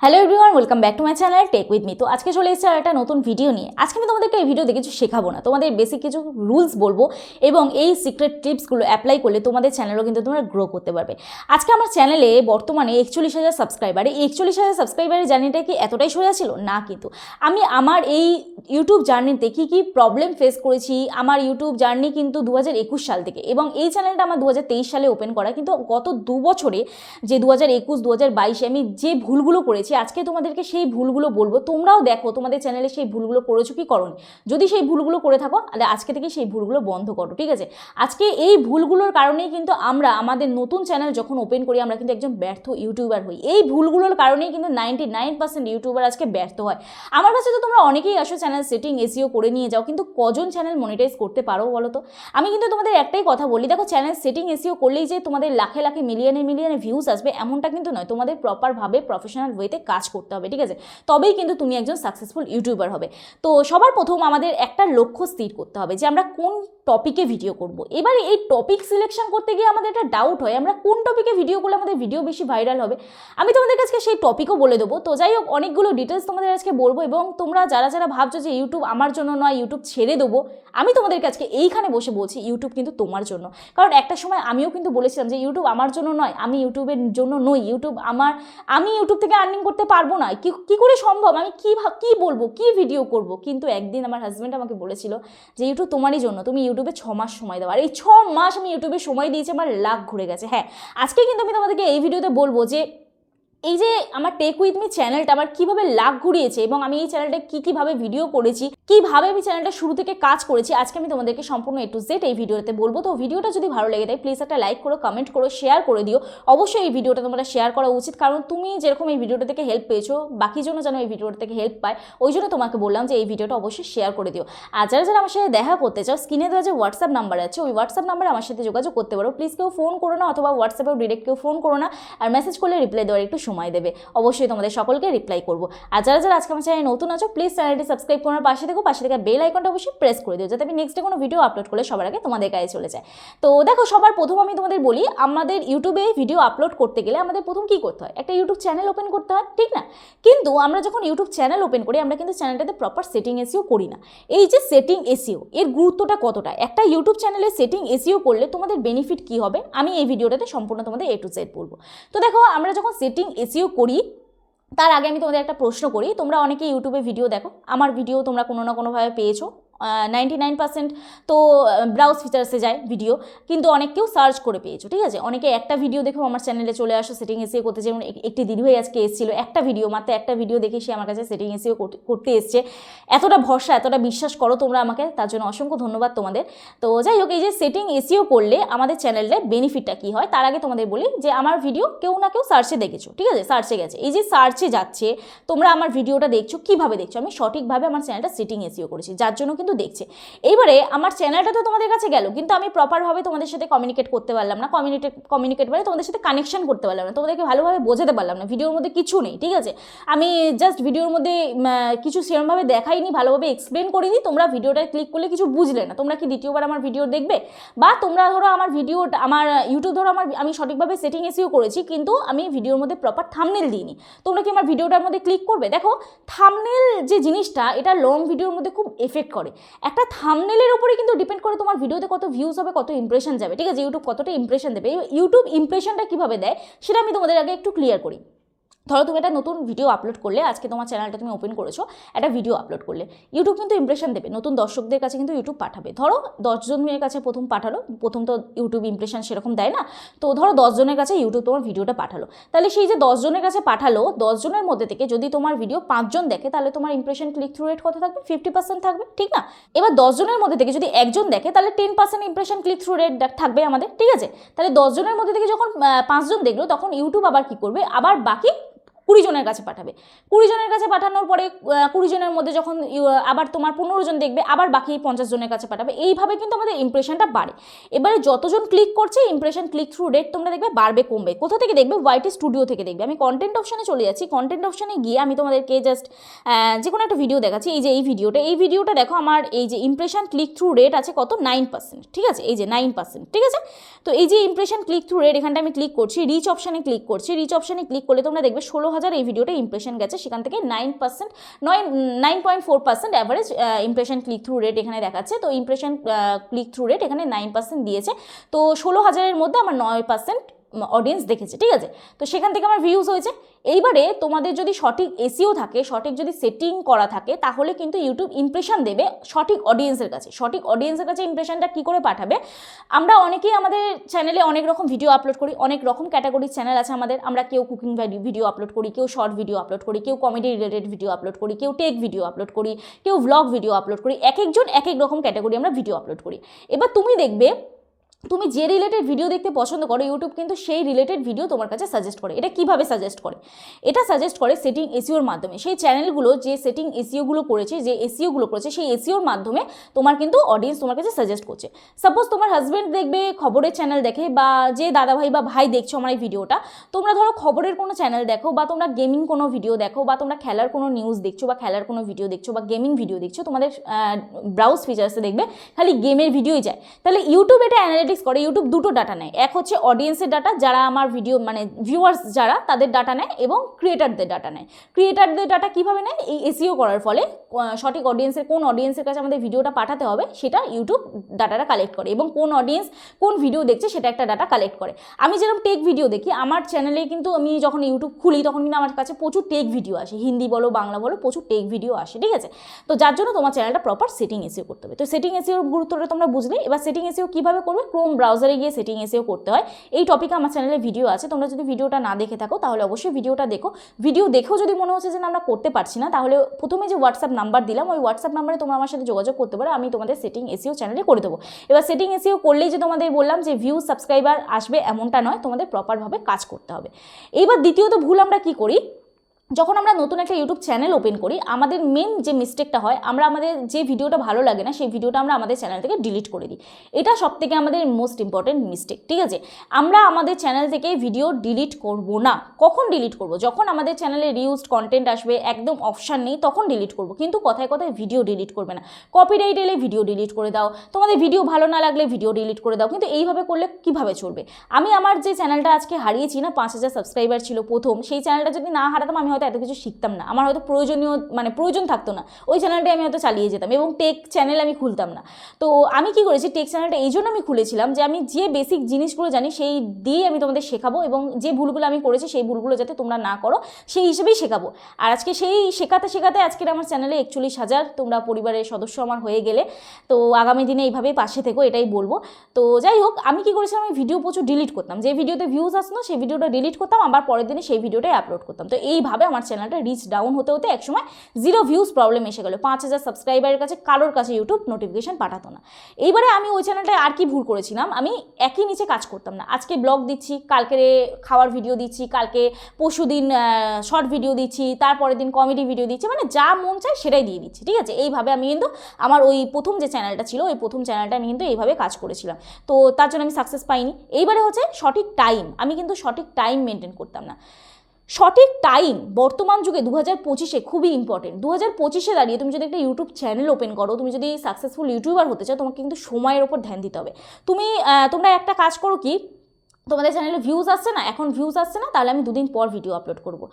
Hello everyone, welcome back to my channel tech with me. তো আজকে চলে এসেছি আর একটা নতুন ভিডিও নিয়ে। আজকে আমি তোমাদেরকে এই ভিডিও দেখে কিছু শেখাবো না, তোমাদের বেসিক কিছু রুলস বলবো এবং এই সিক্রেট টিপসগুলো অ্যাপ্লাই করলে তোমাদের চ্যানেলও কিন্তু তোমরা গ্রো করতে পারবে। আজকে আমার চ্যানেলে বর্তমানে 41,000 সাবস্ক্রাইবার। এই 41,000 সাবস্ক্রাইবারের জার্নিটা কি এতটাই সোজা ছিল? না, কিন্তু আমি আমার এই ইউটিউব জার্নিতে কী কী প্রবলেম ফেস করেছি, আমার ইউটিউব জার্নি কিন্তু 2021 সাল থেকে, এবং এই চ্যানেলটা আমার 2023 সালে ওপেন করা, কিন্তু গত 2 বছরে যে 2021, 2022 আমি যে ভুলগুলো করেছি আজকে তোমাদেরকে সেই ভুলগুলো বলবো। তোমরাও দেখো তোমাদের চ্যানেলে সেই ভুলগুলো করেছো কি করোনি। যদি সেই ভুলগুলো করে থাকো তাহলে আজকে থেকে সেই ভুলগুলো বন্ধ করো, ঠিক আছে? আজকে এই ভুলগুলোর কারণেই কিন্তু আমরা আমাদের নতুন চ্যানেল যখন ওপেন করি আমরা কিন্তু একজন ব্যর্থ ইউটিউবার হই। এই ভুলগুলোর কারণেই কিন্তু 99% ইউটিউবার আজকে ব্যর্থ হয়। আমার কাছে তো তোমরা অনেকেই আসো চ্যানেল সেটিং এসইও করে নিয়ে যাও, কিন্তু কজন চ্যানেল মনিটাইজ করতে পারো বলো তো? আমি কিন্তু তোমাদের একটাই কথা বলি, দেখো চ্যানেল সেটিং এসইও করলেই যে তোমাদের লাখে লাখে মিলিয়নে মিলিয়নে ভিউজ আসবে এমনটা কিন্তু নয়। তোমাদের প্রপারভাবে প্রফেশনাল ওয়েতে কাজ করতে হবে, ঠিক আছে? তবেই কিন্তু তুমি একজন সাকসেসফুল ইউটিউবার হবে। তো সবার প্রথম আমাদের একটা লক্ষ্য স্থির করতে হবে যে আমরা কোন টপিকে ভিডিও করব। এবার এই টপিক সিলেকশন করতে গিয়ে আমাদের একটা ডাউট হয়, আমরা কোন টপিকে ভিডিও করলে আমাদের ভিডিও বেশি ভাইরাল হবে। আমি তোমাদের কাছে সেই টপিকও বলে দেবো। তো যাই হোক, অনেকগুলো ডিটেলস তোমাদের আজকে বলবো, এবং তোমরা যারা যারা ভাবছো যে ইউটিউব আমার জন্য নয়, ইউটিউব ছেড়ে দেবো, আমি তোমাদের কাছে এইখানে বসে বলছি ইউটিউব কিন্তু তোমার জন্য। কারণ একটা সময় আমিও কিন্তু বলেছিলাম যে ইউটিউব আমার জন্য নয়, আমি ইউটিউবের জন্য নই, আমি ইউটিউব থেকে আর্নিং করতে পারবো না, কি করে সম্ভব, আমি কি বলবো, কি ভিডিও করব। কিন্তু একদিন আমার হাজব্যান্ড আমাকে বলেছিল যে ইউটিউব তোমারই জন্য, তুমি ইউটিউবে 6 মাস সময় দাও। আর এই 6 মাস আমি ইউটিউবে সময় দিয়েছি, আমার লাখ ঘুরে গেছে। হ্যাঁ, আজকে কিন্তু আমি তোমাদেরকে এই ভিডিওতে বলবো যে এই যে আমার টেক উইথ মি চ্যানেলটা আমার কীভাবে লাখ ঘুরিয়েছে, এবং আমি এই চ্যানেলটা কীভাবে ভিডিও করেছি, কীভাবে আমি চ্যানেলটা শুরু থেকে কাজ করেছি, আজকে আমি তোমাদেরকে সম্পূর্ণ A to Z এই ভিডিওতে বলবো। তো ভিডিওটা যদি ভালো লেগে থাকে প্লিজ একটা লাইক করো, কমেন্ট করো, শেয়ার করে দিও। অবশ্যই এই ভিডিওটা তোমরা শেয়ার করা উচিত, কারণ তুমি যেরকম এই ভিডিওটা থেকে হেল্প পেয়েছো বাকি জন্য যেন এই ভিডিওটা থেকে হেল্প পায়, ওই জন্য তোমাকে বললাম যে এই ভিডিওটা অবশ্যই শেয়ার করে দিও। আর যারা যারা আমার সাথে দেখা করতে চাও, স্ক্রিনে দেওয়া যে হোয়াটসঅ্যাপ নাম্বার আছে ওই হোয়াটসঅ্যাপ নাম্বারে আমার সাথে যোগাযোগ করতে পারো। প্লিজ কেউ ফোন করো না, অথবা হোয়াটসঅ্যাপেও ডিরেক্ট কেউ ফোন করো না, আর মেসেজ করলে রিপ্লাই দেওয়ার একটু সময় দেবে। অবশ্যই তোমাদের সকলকে রিপ্লাই করবো। আর যারা যারা আজকে আমার চ্যানেলে নতুন আছো প্লিজ চ্যানেলটি সাবস্ক্রাইব করার পাশে থেকে বেল আইকনটা অবশ্যই প্রেস করে দিও, যাতে আমি নেক্সট ডে কোনো ভিডিও আপলোড করলে সবার আগে তোমাদের কাছে চলে যায়। তো দেখো, সবার প্রথম আমি তোমাদের বলি, আমাদের ইউটিউবে ভিডিও আপলোড করতে গেলে আমাদের প্রথম কী করতে হয়? একটা ইউটিউব চ্যানেল ওপেন করতে হয়, ঠিক না? কিন্তু আমরা যখন ইউটিউব চ্যানেল ওপেন করি আমরা কিন্তু চ্যানেলটাতে প্রপার সেটিং এসইও করি না। এই যে সেটিং এসইও, এর গুরুত্বটা কতটা, একটা ইউটিউব চ্যানেলে সেটিং এসইও করলে তোমাদের বেনিফিট কী হবে, আমি এই ভিডিওটাতে সম্পূর্ণ তোমাদের A to Z বলবো। তো দেখো, আমরা যখন সেটিং এসইও করি তার আগে আমি তোমাদের একটা প্রশ্ন করি। তোমরা অনেকে ইউটিউবে ভিডিও দেখো, আমার ভিডিও তোমরা কোনো না কোনোভাবে পেয়েছো। 99% তো ব্রাউজ ফিচার্সে যায় ভিডিও, কিন্তু অনেক কেউ সার্চ করে পেয়েছো, ঠিক আছে? অনেকে একটা ভিডিও দেখো আমার চ্যানেলে চলে আসো সেটিং এসইও করতে। যেমন একটি দিদিভাই আজকে এসেছিলো, একটা ভিডিও, মাত্র একটা ভিডিও দেখে সে আমার কাছে সেটিং এসইও করতে এসছে। এতটা ভরসা, এতটা বিশ্বাস করো তোমরা আমাকে, তার জন্য অসংখ্য ধন্যবাদ তোমাদের। তো যাই হোক, এই যে সেটিং এসইও করলে আমাদের চ্যানেলে বেনিফিটটা কী হয় তার আগে তোমাদের বলি যে আমার ভিডিও কেউ না কেউ সার্চে দেখেছো, ঠিক আছে? সার্চে গেছে, এই যে সার্চে যাচ্ছে, তোমরা আমার ভিডিওটা দেখছো, কীভাবে দেখছো? আমি সঠিকভাবে আমার চ্যানেলটা সেটিং এসইও করেছি, যার জন্য কিন্তু দেখছে। এইবারে আমার চ্যানেলটা তো তোমাদের কাছে গেল, কিন্তু আমি প্রপারভাবে তোমাদের সাথে কমিউনিকেট করতে পারলাম না। কমিউনিকেট মানে তোমাদের সাথে কানেকশন করতে পারলাম না, তোমাদেরকে ভালোভাবে বোঝাতে পারলাম না। ভিডিওর মধ্যে কিছু নেই, ঠিক আছে? আমি জাস্ট ভিডিওর মধ্যে কিছু সেরকমভাবে দেখাইনি, ভালোভাবে এক্সপ্লেন করিনি। তোমরা ভিডিওটা ক্লিক করলে কিছু বুঝলে না, তোমরা কি দ্বিতীয়বার আমার ভিডিও দেখবে? বা তোমরা ধরো আমার ইউটিউব ধরো আমি সঠিকভাবে সেটিং এসইও করেছি, কিন্তু আমি ভিডিওর মধ্যে প্রপার থাম্বনেল দিইনি, তোমরা কি আমার ভিডিওটার মধ্যে ক্লিক করবে? দেখো, থাম্বনেল যে জিনিসটা এটা লং ভিডিওর মধ্যে খুব এফেক্ট করে। একটা থাম্বনেলের উপরে কিন্তু ডিপেন্ড করে তোমার ভিডিওতে কত ভিউজ হবে, কত ইমপ্রেশন যাবে, ঠিক আছে? ইউটিউব কতটা ইমপ্রেশন দেবে, ইউটিউব ইমপ্রেশনটা কীভাবে দেয় সেটা আমি তোমাদের আগে একটু ক্লিয়ার করি। ধরো তুমি একটা নতুন ভিডিও আপলোড করলে, আজকে তোমার চ্যানেলটা তুমি ওপেন করেছো, একটা ভিডিও আপলোড করলে ইউটিউব কিন্তু ইমপ্রেশন দেবে, নতুন দর্শকদের কাছে কিন্তু ইউটিউব পাঠাবে। ধরো 10 জনের কাছে প্রথম পাঠালো, প্রথম তো ইউটিউব ইমপ্রেশন সেরকম দেয় না, তো ধরো 10 জনের কাছে ইউটিউব তোমার ভিডিওটা পাঠালো। তাহলে সেই যে 10 জনের কাছে পাঠালো, 10 জনের মধ্যে থেকে যদি তোমার ভিডিও 5 জন দেখে, তাহলে তোমার ইমপ্রেশন ক্লিক থ্রু রেট কত থাকবে? 50% থাকবে, ঠিক না? এবার 10 জনের মধ্যে থেকে যদি একজন দেখে, তাহলে 10% ইমপ্রেশন ক্লিক থ্রু রেট থাকবে আমাদের, ঠিক আছে? তাহলে 10 জনের মধ্যে থেকে যখন 5 জন দেখলো, তখন ইউটিউব আবার কি করবে, আবার বাকি 20 জনের কাছে পাঠাবে। 20 জনের কাছে পাঠানোর পরে 20 জনের মধ্যে যখন আবার তোমার 15 জন দেখবে, আবার বাকি 50 জনের কাছে পাঠাবে। এইভাবে কিন্তু আমাদের ইমপ্রেশনটা বাড়ে। এবারে যতজন ক্লিক করছে ইমপ্রেশন ক্লিক থ্রু রেট তোমরা দেখবে বাড়বে কমবে। কোথা থেকে দেখবে? ওয়াইটি স্টুডিও থেকে দেখবে। আমি কন্টেন্ট অপশানে চলে যাচ্ছি, কন্টেন্ট অপশানে গিয়ে আমি তোমাদেরকে জাস্ট যে কোনো একটা ভিডিও দেখাচ্ছি। এই যে এই ভিডিওটা দেখো, আমার এই যে ইমপ্রেশন ক্লিক থ্রু রেট আছে কত? 9%, ঠিক আছে? এই যে 9%, ঠিক আছে? তো এই যে ইমপ্রেশন ক্লিক থ্রু রেট, এখানটা আমি ক্লিক করছি, রিচ অপশানে ক্লিক করছি। রিচ অপশানে ক্লিক করলে তোমরা দেখবে 16,000 16,000 এই ভিডিওটা ইমপ্রেশন গেছে, সেখান থেকে 9.4% average impression click through rate এখানে দেখাচ্ছে। তো ইমপ্রেশন ক্লিক থ্রু রেট এখানে 9% দিয়েছে। তো 16,000-এর মধ্যে আমার 9% অডিয়েন্স দেখেছে, ঠিক আছে। তো সেখান থেকে আমার ভিউজ হয়েছে। এইবারে তোমাদের যদি সঠিক এসইও থাকে, সঠিক যদি সেটিং করা থাকে, তাহলে কিন্তু ইউটিউব ইমপ্রেশন দেবে সঠিক অডিয়েন্সের কাছে। সঠিক অডিয়েন্সের কাছে ইমপ্রেশনটা কী করে পাঠাবে? আমরা অনেকেই আমাদের চ্যানেলে অনেক রকম ভিডিও আপলোড করি, অনেক রকম ক্যাটাগরির চ্যানেল আছে আমাদের। আমরা কেউ কুকিং ভিডিও আপলোড করি, কেউ শর্ট ভিডিও আপলোড করি, কেউ কমেডি রিলেটেড ভিডিও আপলোড করি, কেউ টেক ভিডিও আপলোড করি, কেউ ভ্লগ ভিডিও আপলোড করি। এক একজন এক এক রকম ক্যাটাগরি আমরা ভিডিও আপলোড করি। এবার তুমি দেখবে তুমি যে রিলেটেড ভিডিও দেখতে পছন্দ করো, ইউটিউব কিন্তু সেই রিলেটেড ভিডিও তোমার কাছে সাজেস্ট করে। এটা কিভাবে সাজেস্ট করে? এটা সাজেস্ট করে সেটিং এসইওর মাধ্যমে। সেই চ্যানেলগুলো যে সেটিং এসইওগুলো করেছে, যে এসইওগুলো করেছে, সেই এসইওর মাধ্যমে তোমার কিন্তু অডিয়েন্স তোমার কাছে সাজেস্ট করছে। সাপোজ তোমার হাজব্যান্ড দেখবে খবরের চ্যানেল দেখে, বা যে দাদাভাই বা ভাই দেখছো আমার এই ভিডিওটা, তোমরা ধরো খবরের কোনো চ্যানেল দেখো, বা তোমরা গেমিং কোনো ভিডিও দেখো, বা তোমরা খেলার কোনো নিউজ দেখছো, বা খেলার কোনো ভিডিও দেখছো, বা গেমিং ভিডিও দেখছো, তোমাদের ব্রাউজ ফিচার্সে দেখবে খালি গেমের ভিডিওই যায়। তাহলে ইউটিউব এটা অ্যানালিটিক্স করে। ইউটিউব দুটো ডাটা নেয়, এক হচ্ছে অডিয়েন্সের ডাটা, যারা আমার ভিডিও মানে ভিউয়ার্স যারা, তাদের ডাটা নেয়, এবং ক্রিয়েটারদের ডাটা নেয়। ক্রিয়েটারদের ডাটা কীভাবে নেয়? এই এসইও করার ফলে সঠিক অডিয়েন্সের, কোন অডিয়েন্সের কাছে আমাদের ভিডিওটা পাঠাতে হবে সেটা ইউটিউব ডাটাটা কালেক্ট করে, এবং কোন অডিয়েন্স কোন ভিডিও দেখছে সেটা একটা ডাটা কালেক্ট করে। আমি যেরকম টেক ভিডিও দেখি, আমার চ্যানেলে কিন্তু আমি যখন ইউটিউব খুলি তখন কিন্তু আমার কাছে প্রচুর টেক ভিডিও আসে, হিন্দি বলো বাংলা বলো, প্রচুর টেক ভিডিও আসে, ঠিক আছে। তো যার জন্য তোমার চ্যানেলটা প্রপার সেটিং এসইও করতে হবে। তো সেটিং এসইওর গুরুত্বটা তোমরা বুঝলে। এবার সেটিং এসইও কীভাবে করবে? ক্রোম ব্রাউজারে গিয়ে সেটিং এসইও করতে হয়। এই টপিকে আমার চ্যানেলে ভিডিও আছে, তোমরা যদি ভিডিওটা না দেখে থাকো তাহলে অবশ্যই ভিডিওটা দেখো। ভিডিও দেখেও যদি মনে হচ্ছে যে আমরা করতে পারছি না, তাহলে প্রথমে যে হোয়াটসঅ্যাপ নাম্বার দিলাম, ওই হোয়াটসঅ্যাপ নাম্বারে তোমরা আমার সাথে যোগাযোগ করতে পারো, আমি তোমাদের সেটিং এসইও চ্যানেলে করে দেবো। এবার সেটিং এসইও করলেই যে তোমাদের বললাম যে ভিউ সাবস্ক্রাইবার আসবে এমনটা নয়, তোমাদের প্রপারভাবে কাজ করতে হবে। এইবার দ্বিতীয়ত ভুল আমরা কি করি? যখন আমরা নতুন একটা ইউটিউব চ্যানেল ওপেন করি, আমাদের মেন যে মিস্টেকটা হয়, আমরা আমাদের যে ভিডিওটা ভালো লাগে না সেই ভিডিওটা আমরা আমাদের চ্যানেল থেকে ডিলিট করে দিই। এটা সবথেকে আমাদের মোস্ট ইম্পর্টেন্ট মিস্টেক, ঠিক আছে। আমরা আমাদের চ্যানেল থেকে ভিডিও ডিলিট করব না। কখন ডিলিট করব? যখন আমাদের চ্যানেলে রিউজড কন্টেন্ট আসবে, একদম অপশান নেই, তখন ডিলিট করব। কিন্তু কথায় কথায় ভিডিও ডিলিট করবে না। কপিরাইট এলে ভিডিও ডিলিট করে দাও, তোমাদের ভিডিও ভালো না লাগলে ভিডিও ডিলিট করে দাও। কিন্তু এইভাবে করলে কিভাবে চলবে? আমি আমার যে চ্যানেলটা আজকে হারিয়েছি না, 5,000 সাবস্ক্রাইবার ছিল প্রথম, সেই চ্যানেলটা যদি না হারাতাম আমি হয়তো এত কিছু শিখতাম না, আমার হয়তো প্রয়োজন থাকতো না, ওই চ্যানেলটাই আমি হয়তো চালিয়ে যেতাম, এবং টেক চ্যানেল আমি খুলতাম না। তো আমি কি করেছি, টেক চ্যানেলটা এই জন্য আমি খুলেছিলাম যে আমি যে বেসিক জিনিসগুলো জানি সেই দিয়ে আমি তোমাদের শেখাবো, এবং যে ভুলগুলো আমি করেছি সেই ভুলগুলো যাতে তোমরা না করো সেই হিসেবেই শেখাবো। আর আজকে সেই শেখাতে শেখাতে আজকের আমার চ্যানেলে 41,000 তোমরা পরিবারের সদস্য আমার হয়ে গেলে। তো আগামী দিনে এইভাবেই পাশে থেকো, এটাই বলবো। তো যাই হোক, আমি কি করেছিলাম, আমি ভিডিও প্রচুর ডিলিট করতাম, যে ভিডিওতে ভিউজ আসতো সেই ভিডিওটা ডিলিট করতাম, আবার পরের দিনে সেই ভিডিওটাই আপলোড করতাম। তো এইভাবে আমার চ্যানেলটা রিচ ডাউন হতে হতে একসময় 0 ভিউজ প্রবলেম এসে গেল। 5,000 সাবস্ক্রাইবারের কাছে কারোর কাছে ইউটিউব নোটিফিকেশন পাঠাতো না। এইবারে আমি ওই চ্যানেলটায় আর কি ভুল করেছিলাম, আমি একই নিচে কাজ করতাম না। আজকে ব্লগ দিচ্ছি, কালকে খাওয়ার ভিডিও দিচ্ছি, কালকে পরশুদিন শর্ট ভিডিও দিচ্ছি, তারপরের দিন কমেডি ভিডিও দিচ্ছি, মানে যা মন চায় সেটাই দিয়ে দিচ্ছি, ঠিক আছে। এইভাবে আমি কিন্তু আমার ওই প্রথম যে চ্যানেলটা ছিল, ওই প্রথম চ্যানেলটা আমি কিন্তু এইভাবে কাজ করেছিলাম। তো তার জন্য আমি সাকসেস পাইনি। এইবারে হচ্ছে সঠিক টাইম, আমি কিন্তু সঠিক টাইম মেনটেন করতাম না। সঠিক টাইম বর্তমান যুগে 2025-এ খুবই ইম্পর্টেন্ট। 2025-এ দাঁড়িয়ে তুমি যদি একটা ইউটিউব চ্যানেল ওপেন করো, তুমি যদি সাকসেসফুল ইউটিউবার হতে চাও, তোমাকে কিন্তু সময়ের ওপর ধ্যান দিতে হবে। তোমরা একটা কাজ করো কি, তোমাদের চ্যানেলে ভিউজ আসছে না, এখন ভিউজ আসছে না, তাহলে আমি 2 দিন পর ভিডিও আপলোড করবো।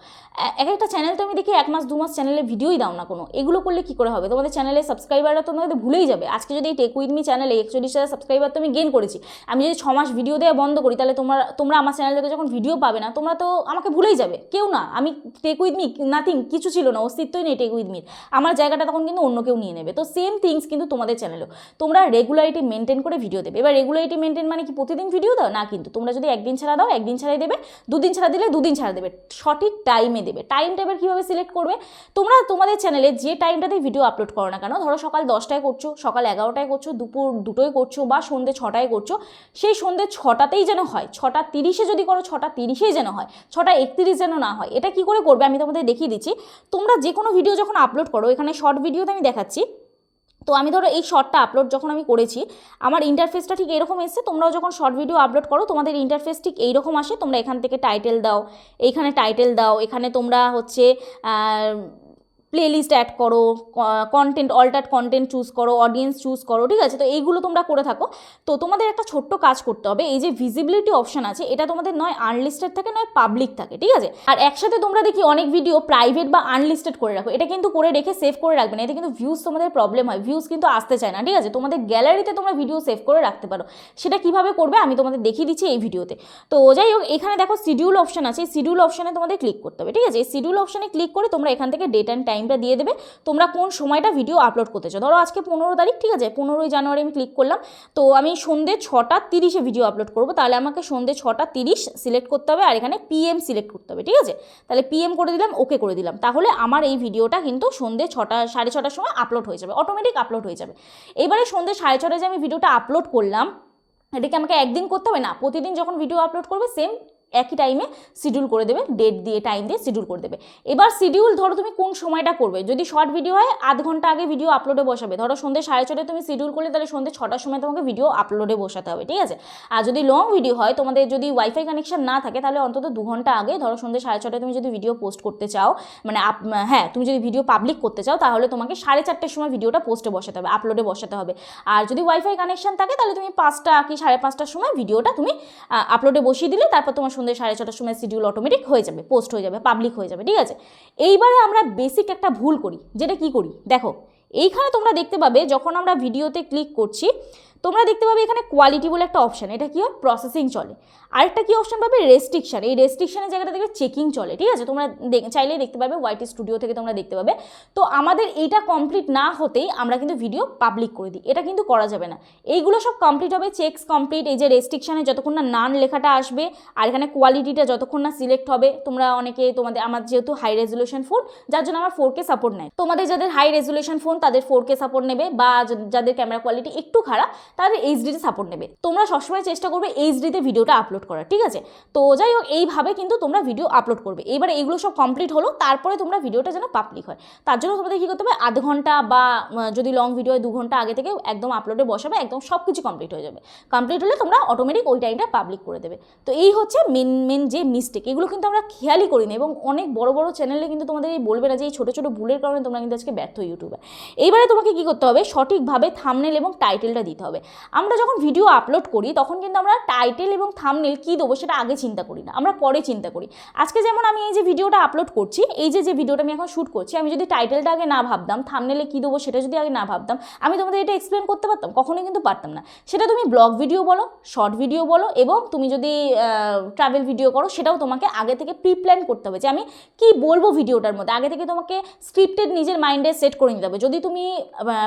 এক একটা চ্যানেল তো আমি দেখি 1 মাস 2 মাস চ্যানেলে ভিডিওই দাও না কোনো। এগুলো করলে কী করে হবে? তোমাদের চ্যানেলে সাবস্ক্রাইবাররা তো তোমাদের ভুলেই যাবে। আজকে যদি এই টেক উইথ মি চ্যানেলে 41,000 সাবস্ক্রাইবার তো আমি গেইন করেছি, আমি যদি 6 মাস ভিডিও দেওয়া বন্ধ করি, তাহলে তোমরা আমার চ্যানেল থেকে যখন ভিডিও পাবে না, তোমরা তো আমাকে ভুলেই যাবে। কেউ না, আমি টেক উইথ মি নাথিং, কিছু ছিল না, অস্তিত্বই নেই টেক উইথ মির। আমার জায়গাটা তখন কিন্তু অন্য কেউ নিয়ে নেবে। তো সেম থিংস কিন্তু তোমাদের চ্যানেলেও, তোমরা রেগুলারিটি মেনটেন করে ভিডিও দেবে। এবার রেগুলারিটি মেনটেন মানে কি প্রতিদিন ভিডিও দাও না, কিন্তু তোমরা যদি একদিন ছাড়া দাও, একদিন ছাড়াই দেবে, 2 দিন ছাড়া দিলে 2 দিন ছাড়া দেবে, সঠিক টাইমে দেবে। টাইমটা এবার কীভাবে সিলেক্ট করবে? তোমরা তোমাদের চ্যানেলে যে টাইমটাতে ভিডিও আপলোড করো না কেন, ধরো সকাল 10টায় করছো, সকাল 11টায় করছো, দুপুর 2টোয় করছো, বা সন্ধ্যে 6টায় করছো, সেই সন্ধ্যে 6টাতেই যেন হয়। 6:30-এ যদি করো, 6:30-এই যেন হয়, 6:31 যেন না হয়। এটা কি করে করবে আমি তোমাদের দেখিয়ে দিচ্ছি। তোমরা যে কোনো ভিডিও যখন আপলোড করো, এখানে শর্ট ভিডিওতে আমি দেখাচ্ছি। তো আমি ধরো এই শর্টটা আপলোড যখন আমি করেছি, আমার ইন্টারফেসটা ঠিক এরকম এসেছে। তোমরাও যখন শর্ট ভিডিও আপলোড করো, তোমাদের ইন্টারফেস ঠিক এইরকম আসে। তোমরা এখান থেকে টাইটেল দাও, এইখানে টাইটেল দাও, এখানে তোমরা হচ্ছে প্লেলিস্ট অ্যাড করো, কন্টেন্ট অল্টার কন্টেন্ট চুজ করো, অডিয়েন্স চুজ করো, ঠিক আছে? তো এইগুলো তোমরা করে থাকো। তো তোমাদের একটা ছোট্ট কাজ করতে হবে, এই যে ভিজিবিলিটি অপশন আছে এটা তোমাদের নয় আনলিস্টেড থাকে নয় পাবলিক থাকে, ঠিক আছে? আর একসাথে তোমরা দেখি অনেক ভিডিও প্রাইভেট বা আনলিস্টেড করে রাখো, এটা কিন্তু করে রেখে সেভ করে রাখবে না, এতে কিন্তু ভিউজ তোমাদের প্রবলেম হয়, ভিউজ কিন্তু আসতে চায় না, ঠিক আছে? তোমাদের গ্যালারিতে তোমরা ভিডিও সেভ করে রাখতে পারো, সেটা কিভাবে করবে আমি তোমাদের দেখিয়ে দিচ্ছি এই ভিডিওতে। তো যাই হোক, এখানে দেখো শিডিউল অপশন আছে, এই শিডিউল অপশনে তোমাদের ক্লিক করতে হবে, ঠিক আছে? এই শিডিউল অপশনে ক্লিক করে তোমরা এখান থেকে ডেট অ্যান্ড টাইমটা দিয়ে দেবে, তোমরা কোন সময়টা ভিডিও আপলোড করতে চাও। ধরো আজকে 15 তারিখ, ঠিক আছে? 15ই জানুয়ারি আমি ক্লিক করলাম, তো আমি সন্ধ্যে 6:30 ভিডিও আপলোড করবো, তাহলে আমাকে সন্ধ্যে 6:30 সিলেক্ট করতে হবে, আর এখানে PM সিলেক্ট করতে হবে, ঠিক আছে? তাহলে PM করে দিলাম, ওকে করে দিলাম, তাহলে আমার এই ভিডিওটা কিন্তু সন্ধ্যে 6:30 সময় আপলোড হয়ে যাবে, অটোমেটিক আপলোড হয়ে যাবে। এবারে সন্ধ্যে 6:30 যে আমি ভিডিওটা আপলোড করলাম, এটাকে আমাকে একদিন করতে হবে না, প্রতিদিন যখন ভিডিও আপলোড করবে সেম একই টাইমে শিডিউল করে দেবে, ডেট দিয়ে টাইম দিয়ে শিডিউল করে দেবে। এবার শিডিউল ধরো তুমি কোন সময়টা করবে, যদি শর্ট ভিডিও হয় আধ ঘন্টা আগে ভিডিও আপলোডে বসাবে, ধরো সন্ধ্যে 6:30 তুমি শিডিউল করলে তাহলে সন্ধ্যে 6টার সময় তোমাকে ভিডিও আপলোডে বসাতে হবে, ঠিক আছে? আর যদি লং ভিডিও হয়, তোমাদের যদি ওয়াইফাই কানেকশন না থাকে, তাহলে অন্তত 2 ঘন্টা আগে, ধরো সন্ধ্যে 6:30 তুমি যদি ভিডিও পোস্ট করতে চাও, মানে হ্যাঁ তুমি যদি ভিডিও পাবলিক করতে চাও, তাহলে তোমাকে 4:30 সময় ভিডিওটা পোস্টে বসাতে হবে, আপলোডে বসাতে হবে। আর যদি ওয়াইফাই কানেকশন থাকে তাহলে তুমি 5টা কি 5:30টার সময় ভিডিওটা তুমি আপলোডে বসিয়ে দিলে, তারপর তোমার সন্ধ্যে 6:30টার সময় শিডিউল অটোমেটিক হয়ে যাবে, পোস্ট হয়ে যাবে, পাবলিক হয়ে যাবে, ঠিক আছে? এইবারে আমরা বেসিক একটা ভুল করি, যেটা কি করি দেখো, এইখানে তোমরা দেখতে পাবে যখন আমরা ভিডিওতে ক্লিক করছি, তোমরা দেখতে পাবে এখানে কোয়ালিটি বলে একটা অপশান, এটা কি হয় প্রসেসিং চলে। আরেকটা কি অপশান পাবে রেস্ট্রিকশন, এই রেস্ট্রিকশনের জায়গাটা দেখবে চেকিং চলে, ঠিক আছে? তোমরা চাইলেই দেখতে পাবে, ওয়াইটি স্টুডিও থেকে তোমরা দেখতে পাবে। তো আমাদের এইটা কমপ্লিট না হতেই আমরা কিন্তু ভিডিও পাবলিক করে দিই, এটা কিন্তু করা যাবে না। এইগুলো সব কমপ্লিট হবে, চেকস কমপ্লিট, এই যে রেস্ট্রিকশানে যতক্ষণ না নান লেখাটা আসবে, আর এখানে কোয়ালিটিটা যতক্ষণ না সিলেক্ট হবে, তোমরা অনেকে আমার যেহেতু হাই রেজুলেশন ফোন, যার জন্য আমার 4K সাপোর্ট নেয়, তোমাদের যাদের হাই রেজুলেশন ফোন তাদের 4K সাপোর্ট নেবে, বা যাদের ক্যামেরা কোয়ালিটি একটু খারাপ তাদের এইচডিতে সাপোর্ট নেবে। তোমরা সবসময় চেষ্টা করবে এইচডিতে ভিডিওটা আপলোড করার, ঠিক আছে? তো যাই হোক, এইভাবে কিন্তু তোমরা ভিডিও আপলোড করবে। এবারে এইগুলো সব কমপ্লিট হলো, তারপরে তোমরা ভিডিওটা যেন পাবলিক হয়, তার জন্য তোমাদের কী করতে হবে, আধ ঘন্টা বা যদি লং ভিডিও হয় 2 ঘন্টা আগে থেকে একদম আপলোডে বসাবে, একদম সব কিছু কমপ্লিট হয়ে যাবে। কমপ্লিট হলে তোমরা অটোমেটিক ওই টাইমটা পাবলিক করে দেবে। তো এই হচ্ছে মেন যে মিস্টেক, এগুলো কিন্তু আমরা খেয়ালই করি না, এবং অনেক বড় বড় চ্যানেলে কিন্তু তোমাদের এই বলবে না যে এই ছোটো ছোটো ভুলের কারণে তোমরা কিন্তু আজকে ব্যর্থ ইউটিউবার। এইবারে তোমাকে কী করতে হবে, সঠিকভাবে থাম্বনেল এবং টাইটেলটা দিতে হবে। আমরা যখন ভিডিও আপলোড করি তখন কিন্তু আমরা টাইটেল এবং থাম্বনেল কী দেবো সেটা আগে চিন্তা করি না, আমরা পরে চিন্তা করি। আজকে যেমন আমি এই যে ভিডিওটা আপলোড করছি, এই যে ভিডিওটা আমি এখন শ্যুট করছি, আমি যদি টাইটেলটা আগে না ভাবতাম, থাম্বনেলে কী দেবো সেটা যদি আগে না ভাবতাম, আমি তোমাদের এটা এক্সপ্লেন করতে পারতাম? কখনোই কিন্তু পারতাম না। সেটা তুমি ব্লগ ভিডিও বলো, শর্ট ভিডিও বলো, এবং তুমি যদি ট্রাভেল ভিডিও করো, সেটাও তোমাকে আগে থেকে প্রি প্ল্যান করতে হবে যে আমি কী বলবো ভিডিওটার মধ্যে, আগে থেকে তোমাকে স্ক্রিপ্টেড নিজের মাইন্ডে সেট করে নিতে হবে। যদি তুমি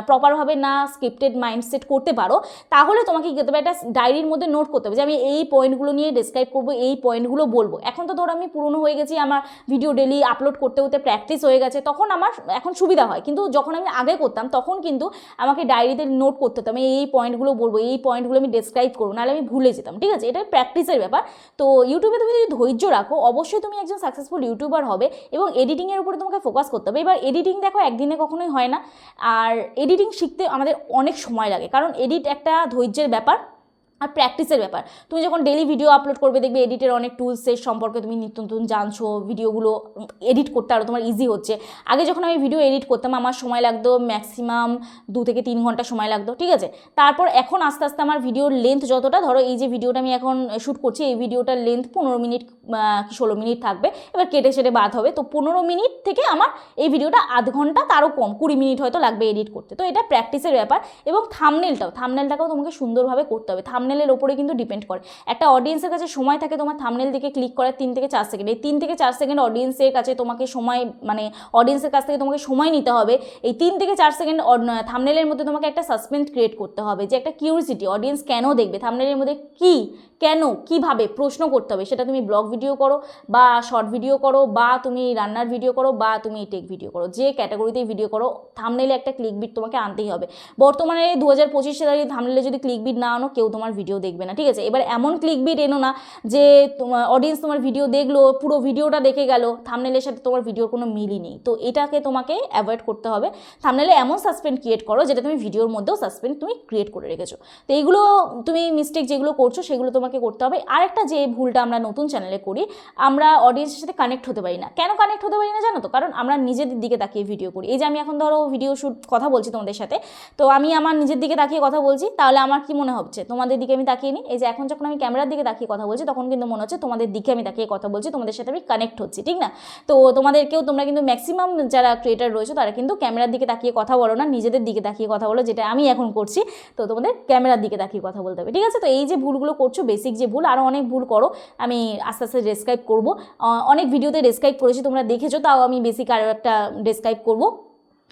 প্রপারভাবে না স্ক্রিপ্টেড মাইন্ড সেট করতে পারো, তাহলে তোমাকে কী করতে হবে, একটা ডায়েরির মধ্যে নোট করতে হবে যে আমি এই পয়েন্টগুলো নিয়ে ডিসক্রাইব করবো, এই পয়েন্টগুলো বলবো। এখন তো ধরো আমি পুরনো হয়ে গেছি, আমার ভিডিও ডেলি আপলোড করতে করতে প্র্যাকটিস হয়ে গেছে, তখন আমার এখন সুবিধা হয়, কিন্তু যখন আমি আগে করতাম তখন কিন্তু আমাকে ডায়েরিতে নোট করতে হতো, আমি এই পয়েন্টগুলো বলবো, এই পয়েন্টগুলো আমি ডিসক্রাইব করবো, নাহলে আমি ভুলে যেতাম, ঠিক আছে? এটা প্র্যাকটিসের ব্যাপার। তো ইউটিউবে তুমি যদি ধৈর্য রাখো, অবশ্যই তুমি একজন সাকসেসফুল ইউটিউবার হবে, এবং এডিটিংয়ের উপরে তোমাকে ফোকাস করতে হবে। এবার এডিটিং দেখো একদিনে কখনোই হয় না, আর এডিটিং শিখতে আমাদের অনেক সময় লাগে, কারণ এডিট একটা ধৈর্যের ব্যাপার আর প্র্যাকটিসের ব্যাপার। তুমি যখন ডেলি ভিডিও আপলোড করবে, দেখবে এডিটের অনেক টুলসের সম্পর্কে তুমি নিত্য নতুন জানছো, ভিডিওগুলো এডিট করতে আরও তোমার ইজি হচ্ছে। আগে যখন আমি ভিডিও এডিট করতাম আমার সময় লাগতো ম্যাক্সিমাম 2 থেকে 3 ঘন্টা সময় লাগতো, ঠিক আছে? তারপর এখন আস্তে আস্তে আমার ভিডিওর লেন্থ যতটা, ধরো এই যে ভিডিওটা আমি এখন শ্যুট করছি, এই ভিডিওটার লেন্থ 15 মিনিট কি 16 মিনিট থাকবে, এবার কেটে সেটে বাদ হবে, তো 15 মিনিট থেকে আমার এই ভিডিওটা আধ ঘন্টা তারও কম, 20 মিনিট হয়তো লাগবে এডিট করতে। তো এটা প্র্যাকটিসের ব্যাপার। এবং থাম্বনেলটাকেও তোমাকে সুন্দরভাবে করতে হবে, থাম্বনেলের ওপরে কিন্তু ডিপেন্ড করে। একটা অডিয়েন্সের কাছে সময় থাকে তোমার থাম্বনেল দিকে ক্লিক করার 3 থেকে 4 সেকেন্ড, এই 3 থেকে 4 সেকেন্ড অডিয়েন্সের কাছে তোমাকে সময়, মানে অডিয়েন্সের কাছ থেকে তোমাকে সময় নিতে হবে। এই 3 থেকে 4 সেকেন্ড থাম্বনেলের মধ্যে তোমাকে একটা সাসপেন্স ক্রিয়েট করতে হবে, যে একটা কিউরিসিটি, অডিয়েন্স কেন দেখবে, থাম্বনেলের মধ্যে কী, কেন, কিভাবে প্রশ্ন করতে হবে। সেটা তুমি ব্লগ ভিডিও করো, বা শর্ট ভিডিও করো, বা তুমি রান্নার ভিডিও করো, বা তুমি টেক ভিডিও করো, যে ক্যাটাগরিতেই ভিডিও করো, থাম্বনেলে একটা ক্লিকবিট তোমাকে আনতেই হবে। বর্তমানে 2025 সালে থাম্বনেলে যদি ক্লিকবিট না আনো, কেউ তোমার ভিডিও দেখবে না, ঠিক আছে? এবার এমন ক্লিকবিট এনো না যে তোমার অডিয়েন্স তোমার ভিডিও দেখলো, পুরো ভিডিওটা দেখে গেল, থাম্বনেলের সাথে তোমার ভিডিওর কোনো মিলই নেই। তো এটাকে তোমাকে অ্যাভয়েড করতে হবে। থাম্বনেলে এমন সাসপেন্স ক্রিয়েট করো যেটা তুমি ভিডিওর মধ্যেও সাসপেন্স তুমি ক্রিয়েট করে রেখেছো। তো এইগুলো তুমি মিস্টেক যেগুলো করছো সেগুলো তোমাকে তোমাকে করতে হবে। আরেকটা যে ভুলটা আমরা নতুন চ্যানেলে করি, আমরা অডিয়েন্সের সাথে কানেক্ট হতে পারি না। কেন কানেক্ট হতে পারি না জানো তো? কারণ আমরা নিজেদের দিকে তাকিয়ে ভিডিও করি। এই যে আমি এখন ধরো ভিডিও শ্যুট কথা বলছি তোমাদের সাথে, তো আমি আমার নিজের দিকে তাকিয়ে কথা বলছি, তাহলে আমার কি মনে হচ্ছে? তোমাদের দিকে আমি তাকিয়ে নিই। এই যে এখন যখন আমি ক্যামেরার দিকে তাকিয়ে কথা বলছি, তখন কিন্তু মনে হচ্ছে তোমাদের দিকে আমি তাকিয়ে কথা বলছি, তোমাদের সাথে আমি কানেক্ট হচ্ছি, ঠিক না? তো তোমরা কিন্তু ম্যাক্সিমাম যারা ক্রিয়েটার রয়েছে তারা কিন্তু ক্যামেরার দিকে তাকিয়ে কথা বলো না, নিজেদের দিকে তাকিয়ে কথা বলো, যেটা আমি এখন করছি। তো তোমাদের ক্যামেরার দিকে তাকিয়ে কথা বলতে হবে, ঠিক আছে? তো এই যে ভুলগুলো করছো, বেসিক যে ভুল, আরও অনেক ভুল করো, আমি আস্তে আস্তে ডেসক্রাইব করবো। অনেক ভিডিওতে ডেসক্রাইব করেছি, তোমরা দেখেছো, তাও আমি বেসিক আরও একটা ডেসক্রাইব করবো।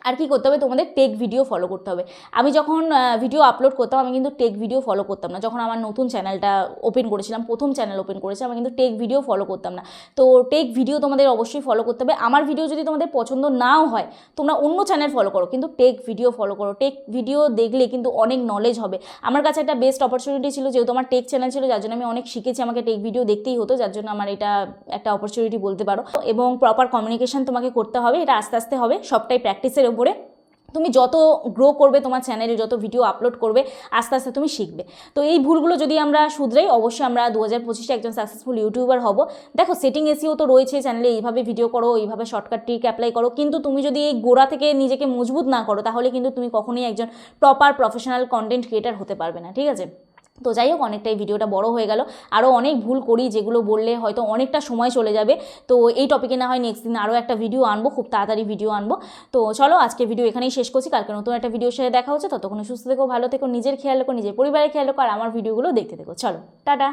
আর কি করতে হবে? তোমাদের টেক ভিডিও ফলো করতে হবে। আমি যখন ভিডিও আপলোড করতাম, আমি কিন্তু টেক ভিডিও ফলো করতাম না। যখন আমার নতুন চ্যানেলটা ওপেন করেছিলাম, প্রথম চ্যানেল ওপেন করেছিলাম, আমি কিন্তু টেক ভিডিও ফলো করতাম না। তো টেক ভিডিও তোমাদের অবশ্যই ফলো করতে হবে। আমার ভিডিও যদি তোমাদের পছন্দ নাও হয়, তোমরা অন্য চ্যানেল ফলো করো, কিন্তু টেক ভিডিও ফলো করো। টেক ভিডিও দেখলে কিন্তু অনেক নলেজ হবে। আমার কাছে একটা বেস্ট অপরচুনিটি ছিল, যেহেতু আমার টেক চ্যানেল ছিল, যার জন্য আমি অনেক শিখেছি। আমাকে টেক ভিডিও দেখতেই হতো, যার জন্য আমার এটা একটা অপরচুনিটি বলতে পারো। এবং প্রপার কমিউনিকেশন তোমাকে করতে হবে, এটা আস্তে আস্তে হবে, সবটাই প্র্যাকটিসের উপরে। তুমি যত গ্রো করবে, তোমার চ্যানেলে যত ভিডিও আপলোড করবে, আস্তে আস্তে তুমি শিখবে। তো এই ভুলগুলো যদি আমরা শুধরাই, অবশ্যই আমরা 2025-এ একজন সাকসেসফুল ইউটিউবার হব। দেখো, সেটিং এসিও তো রয়েছে চ্যানেলে, এইভাবে ভিডিও করো, এইভাবে শর্টকাট ট্রিক অ্যাপ্লাই করো, কিন্তু তুমি যদি এই গোড়া থেকে নিজেকে মজবুত না করো, তাহলে কিন্তু তুমি কখনোই একজন প্রপার প্রফেশনাল কন্টেন্ট ক্রিয়েটার হতে পারবে না, ঠিক আছে? তো যাই হোক, অনেকটাই ভিডিওটা বড় হয়ে গেল। আরও অনেক ভুল করি, যেগুলো বললে হয়তো অনেকটা সময় চলে যাবে। তো এই টপিকে না হয় নেক্সট দিন আরও একটা ভিডিও আনবো, খুব তাড়াতাড়ি ভিডিও আনবো। তো চলো, আজকে ভিডিও এখানেই শেষ করছি। কালকে নতুন একটা ভিডিওর সাথে দেখা হচ্ছে। ততক্ষণ সুস্থ থেকো, ভালো থেকো, নিজের খেয়াল রেখো, নিজের পরিবারের খেয়াল রেখো, আর আমার ভিডিওগুলো দেখতে থেকো। চলো, টাটা।